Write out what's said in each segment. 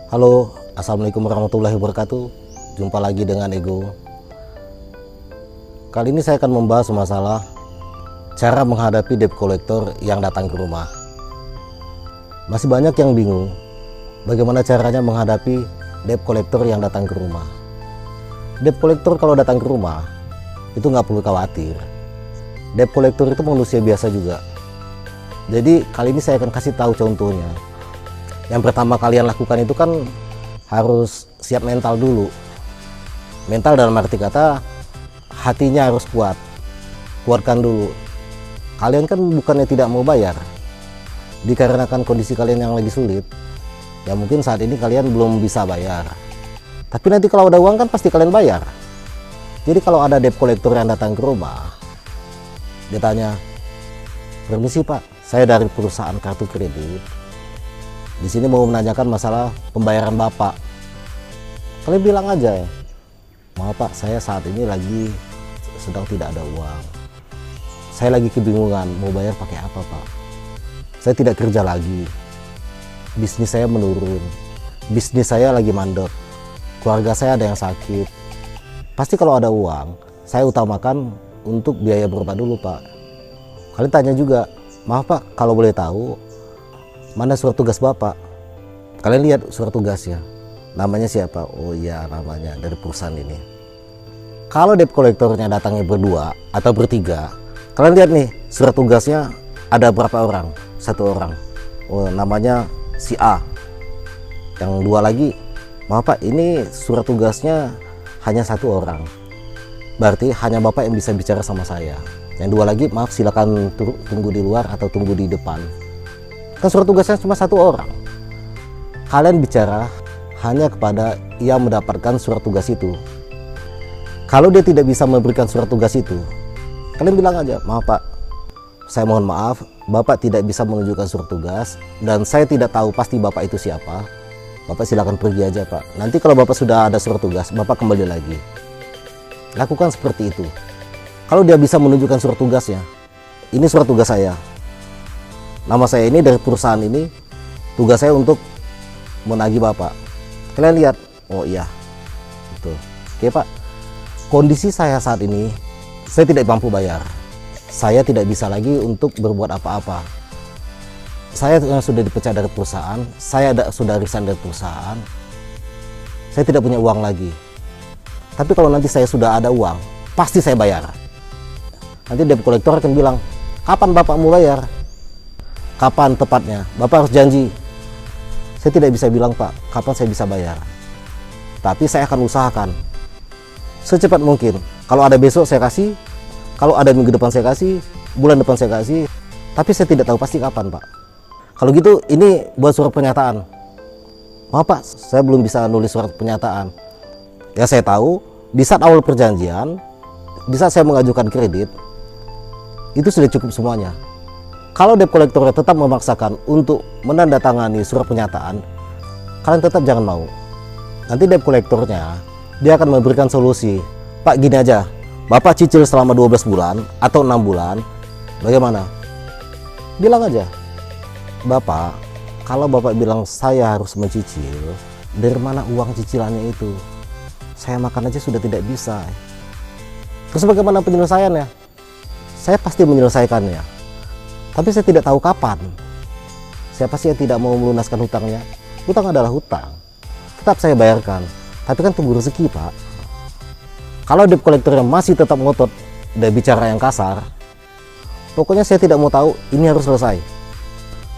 Halo, assalamualaikum warahmatullahi wabarakatuh. Jumpa lagi dengan Ego. Kali ini saya akan membahas masalah cara menghadapi debt collector yang datang ke rumah. Masih banyak yang bingung bagaimana caranya menghadapi debt collector yang datang ke rumah. Debt collector kalau datang ke rumah itu nggak perlu khawatir. Debt collector itu manusia biasa juga. Jadi kali ini saya akan kasih tahu contohnya. Yang pertama kalian lakukan itu kan harus siap mental dulu. Mental dalam arti kata hatinya harus kuat. Kuatkan dulu. Kalian kan bukannya tidak mau bayar. Dikarenakan kondisi kalian yang lagi sulit. Ya mungkin saat ini kalian belum bisa bayar. Tapi nanti kalau ada uang kan pasti kalian bayar. Jadi kalau ada debt collector yang datang ke rumah, dia tanya, "Permisi Pak, saya dari perusahaan kartu kredit. Di sini mau menanyakan masalah pembayaran Bapak." Kalian bilang aja, "Maaf Pak, saya saat ini lagi sedang tidak ada uang. Saya lagi kebingungan mau bayar pakai apa Pak. Saya tidak kerja lagi. Bisnis saya menurun. Bisnis saya lagi mandek. Keluarga saya ada yang sakit. Pasti kalau ada uang, saya utamakan untuk biaya berobat dulu Pak." Kalian tanya juga, "Maaf Pak, kalau boleh tahu, mana surat tugas Bapak?" Kalian lihat surat tugasnya. Namanya siapa? Oh iya, namanya dari perusahaan ini. Kalau debt collectornya datangnya berdua atau bertiga, kalian lihat nih surat tugasnya ada berapa orang? Satu orang. Oh, namanya si A. Yang dua lagi, "Maaf Pak, ini surat tugasnya hanya satu orang. Berarti hanya Bapak yang bisa bicara sama saya." Yang dua lagi, "Maaf, silakan tunggu di luar atau tunggu di depan." Kan surat tugasnya cuma satu orang. Kalian bicara hanya kepada yang mendapatkan surat tugas itu. Kalau dia tidak bisa memberikan surat tugas itu, kalian bilang aja, "Maaf Pak, saya mohon maaf, Bapak tidak bisa menunjukkan surat tugas dan saya tidak tahu pasti Bapak itu siapa. Bapak silakan pergi aja Pak. Nanti kalau Bapak sudah ada surat tugas, Bapak kembali lagi." Lakukan seperti itu. Kalau dia bisa menunjukkan surat tugasnya, "Ini surat tugas saya. Nama saya ini dari perusahaan ini, tugas saya untuk menagih Bapak." Kalian lihat, oh iya, betul. Oke Pak, kondisi saya saat ini, saya tidak mampu bayar. Saya tidak bisa lagi untuk berbuat apa-apa. Saya sudah dipecat dari perusahaan, saya sudah resign dari perusahaan. Saya tidak punya uang lagi. Tapi kalau nanti saya sudah ada uang, pasti saya bayar. Nanti debt collector akan bilang, "Kapan Bapak mau bayar? Kapan tepatnya? Bapak harus janji." Saya tidak bisa bilang, "Pak, kapan saya bisa bayar?" Tapi saya akan usahakan secepat mungkin. Kalau ada besok saya kasih, kalau ada minggu depan saya kasih, bulan depan saya kasih. Tapi saya tidak tahu pasti kapan Pak. Kalau gitu ini buat surat pernyataan. "Maaf Pak, saya belum bisa nulis surat pernyataan." Ya saya tahu di saat awal perjanjian, di saat saya mengajukan kredit, itu sudah cukup semuanya. Kalau debt collector tetap memaksakan untuk menandatangani surat pernyataan, kalian tetap jangan mau. Nanti debt collectornya dia akan memberikan solusi. "Pak, gini aja, Bapak cicil selama 12 bulan atau 6 bulan, bagaimana?" Bilang aja, "Bapak, kalau Bapak bilang saya harus mencicil, dari mana uang cicilannya itu? Saya makan aja sudah tidak bisa. Terus bagaimana penyelesaiannya? Saya pasti menyelesaikannya. Tapi saya tidak tahu kapan. Siapa sih yang tidak mau melunaskan hutangnya? Hutang adalah hutang. Tetap saya bayarkan. Tapi kan tunggu rezeki Pak." Kalau debt collector masih tetap ngotot dan bicara yang kasar, pokoknya saya tidak mau tahu, ini harus selesai.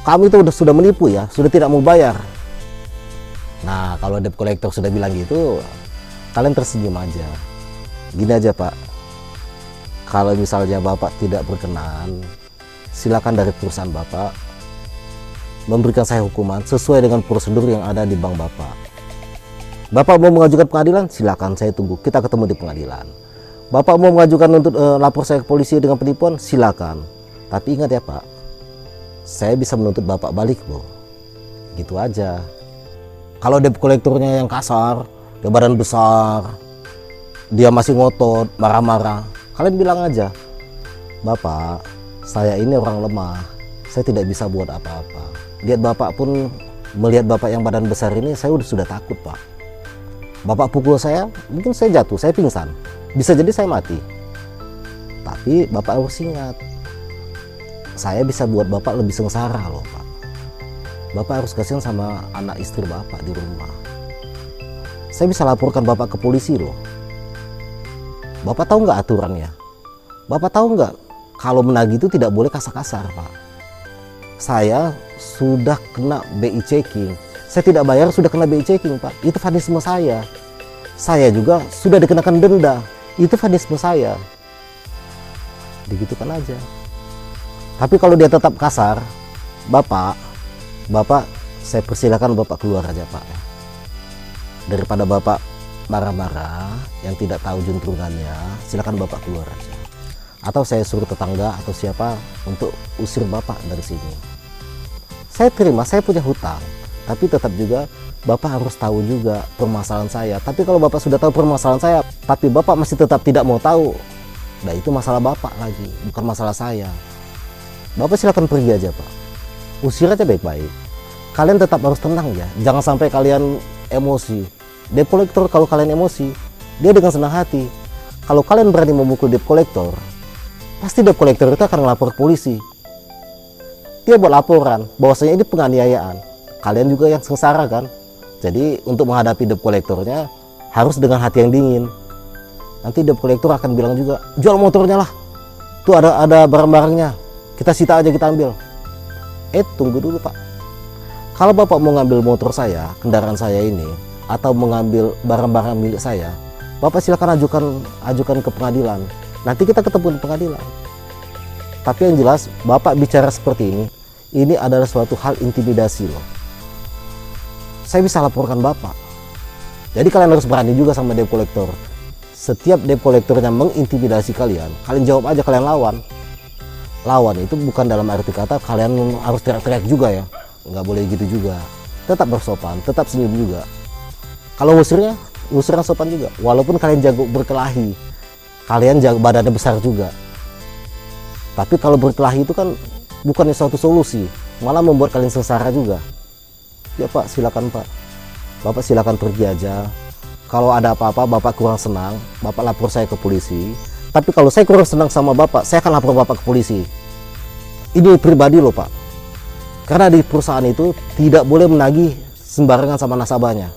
Kamu itu sudah menipu ya, sudah tidak mau bayar. Nah, kalau debt collector sudah bilang gitu, kalian tersenyum aja. Gini aja Pak, kalau misalnya Bapak tidak berkenan, silakan dari perusahaan Bapak memberikan saya hukuman sesuai dengan prosedur yang ada di bank Bapak. Bapak mau mengajukan pengadilan, silakan, saya tunggu, kita ketemu di pengadilan. Bapak mau mengajukan untuk lapor saya ke polisi dengan penipuan, silakan. Tapi ingat ya Pak, saya bisa menuntut Bapak balik loh." Gitu aja. Kalau debt collectornya yang kasar, dia badan besar, dia masih ngotot, marah-marah, kalian bilang aja, "Bapak, saya ini orang lemah, saya tidak bisa buat apa-apa. Lihat Bapak pun melihat bapak yang badan besar ini, saya sudah takut, Pak. Bapak pukul saya, mungkin saya jatuh, saya pingsan. Bisa jadi saya mati. Tapi bapak harus ingat, saya bisa buat bapak lebih sengsara loh, Pak. Bapak harus kasihan sama anak istri bapak di rumah. Saya bisa laporkan bapak ke polisi loh. Bapak tahu nggak aturannya? Bapak tahu nggak kalau menagih itu tidak boleh kasar-kasar, Pak. Saya sudah kena BI checking. Saya tidak bayar sudah kena BI checking, Pak. Itu sadisme saya. Saya juga sudah dikenakan denda. Itu sadisme saya. Digitukan aja. Tapi kalau dia tetap kasar, Bapak, saya persilakan Bapak keluar aja, Pak. Daripada Bapak marah-marah yang tidak tahu juntrungannya, silakan Bapak keluar aja. Atau saya suruh tetangga atau siapa untuk usir Bapak dari sini. Saya terima, saya punya hutang, tapi tetap juga Bapak harus tahu juga permasalahan saya. Tapi kalau Bapak sudah tahu permasalahan saya, tapi Bapak masih tetap tidak mau tahu, nah itu masalah Bapak lagi, bukan masalah saya. Bapak silakan pergi aja, Pak. Usir aja baik-baik. Kalian tetap harus tenang ya, jangan sampai kalian emosi. Debt collector kalau kalian emosi, dia dengan senang hati. Kalau kalian berani memukul debt collector, pasti debt collector itu akan melapor polisi. Dia buat laporan bahwasanya ini penganiayaan. Kalian juga yang sengsara kan. Jadi untuk menghadapi debt collectornya harus dengan hati yang dingin. Nanti debt collector akan bilang juga, jual motornya lah. Tuh ada barang-barangnya. Kita sita aja, kita ambil. Tunggu dulu, Pak. Kalau Bapak mau ngambil motor saya, kendaraan saya ini, atau mengambil barang-barang milik saya, Bapak silakan ajukan ke pengadilan. Nanti kita ketemu di pengadilan. Tapi yang jelas Bapak bicara seperti ini adalah suatu hal intimidasi loh. Saya bisa laporkan Bapak. Jadi kalian harus berani juga sama debt collector. Setiap debt collectornya mengintimidasi kalian jawab aja, kalian lawan. Lawan itu bukan dalam arti kata kalian harus teriak-teriak juga ya. Nggak boleh gitu juga. Tetap bersopan, tetap senyum juga. Kalau ngusirnya sopan juga. Walaupun kalian jago berkelahi, kalian jago badannya besar juga. Tapi kalau berkelahi itu kan bukannya suatu solusi, malah membuat kalian sengsara juga. Ya Pak, silakan Pak. Bapak silakan pergi aja. Kalau ada apa-apa Bapak kurang senang, Bapak lapor saya ke polisi. Tapi kalau saya kurang senang sama Bapak, saya akan lapor Bapak ke polisi. Ini pribadi loh, Pak. Karena di perusahaan itu tidak boleh menagih sembarangan sama nasabahnya.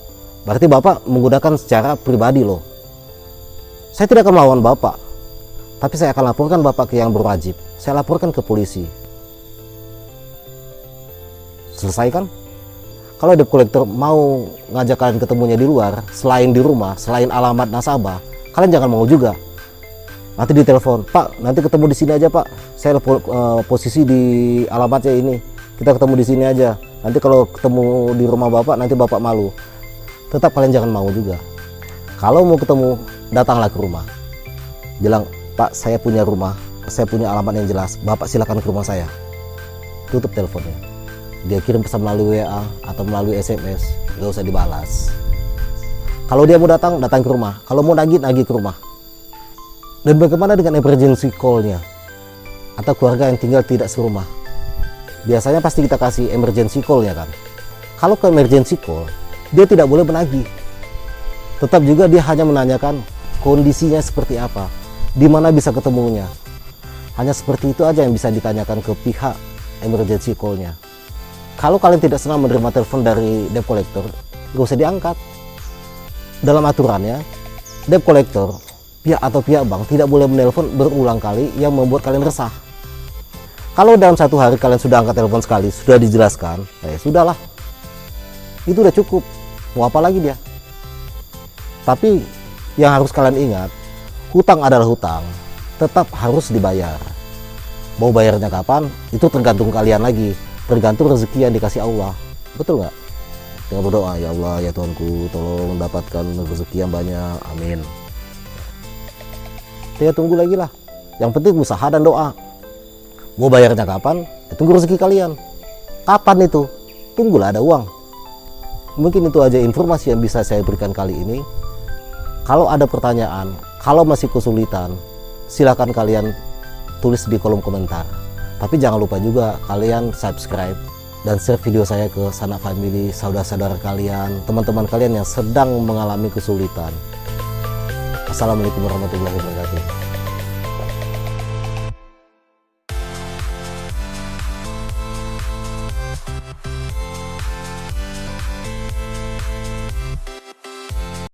Berarti Bapak menggunakan secara pribadi loh. Saya tidak akan melawan Bapak, tapi saya akan laporkan Bapak ke yang berwajib. Saya laporkan ke polisi. Selesai kan? Kalau debt collector mau ngajak kalian ketemunya di luar, selain di rumah, selain alamat nasabah, kalian jangan mau juga. Nanti ditelepon, Pak, nanti ketemu di sini aja Pak. Saya posisi di alamatnya ini. Kita ketemu di sini aja. Nanti kalau ketemu di rumah Bapak, nanti Bapak malu. Tetap kalian jangan mau juga. Kalau mau ketemu, datanglah ke rumah. Bilang, Pak, saya punya rumah, saya punya alamat yang jelas. Bapak silakan ke rumah saya. Tutup teleponnya. Dia kirim pesan melalui WA atau melalui SMS, nggak usah dibalas. Kalau dia mau datang ke rumah. Kalau mau nagih ke rumah. Dan bagaimana dengan emergency call-nya? Atau keluarga yang tinggal tidak serumah? Biasanya pasti kita kasih emergency call-nya kan? Kalau ke emergency call, dia tidak boleh menagih. Tetap juga dia hanya menanyakan kondisinya seperti apa, di mana bisa ketemunya. Hanya seperti itu aja yang bisa ditanyakan ke pihak emergency call-nya. Kalau kalian tidak senang menerima telepon dari debt collector, gak usah diangkat. Dalam aturannya, debt collector pihak atau pihak bank tidak boleh menelpon berulang kali yang membuat kalian resah. Kalau dalam satu hari kalian sudah angkat telepon sekali, sudah dijelaskan, ya sudahlah, itu udah cukup. Mau apa lagi dia? Tapi yang harus kalian ingat, hutang adalah hutang, tetap harus dibayar. Mau bayarnya kapan? Itu tergantung kalian lagi, tergantung rezeki yang dikasih Allah. Betul nggak? Tinggal berdoa, ya Allah, ya Tuhanku, tolong dapatkan rezeki yang banyak, amin. Ya tunggu lagi lah. Yang penting usaha dan doa. Mau bayarnya kapan? Ya, tunggu rezeki kalian. Kapan itu? Tunggulah ada uang. Mungkin itu aja informasi yang bisa saya berikan kali ini. Kalau ada pertanyaan, kalau masih kesulitan, silakan kalian tulis di kolom komentar. Tapi jangan lupa juga kalian subscribe, dan share video saya ke sanak famili, saudara-saudara kalian, teman-teman kalian yang sedang mengalami kesulitan. Assalamualaikum warahmatullahi wabarakatuh.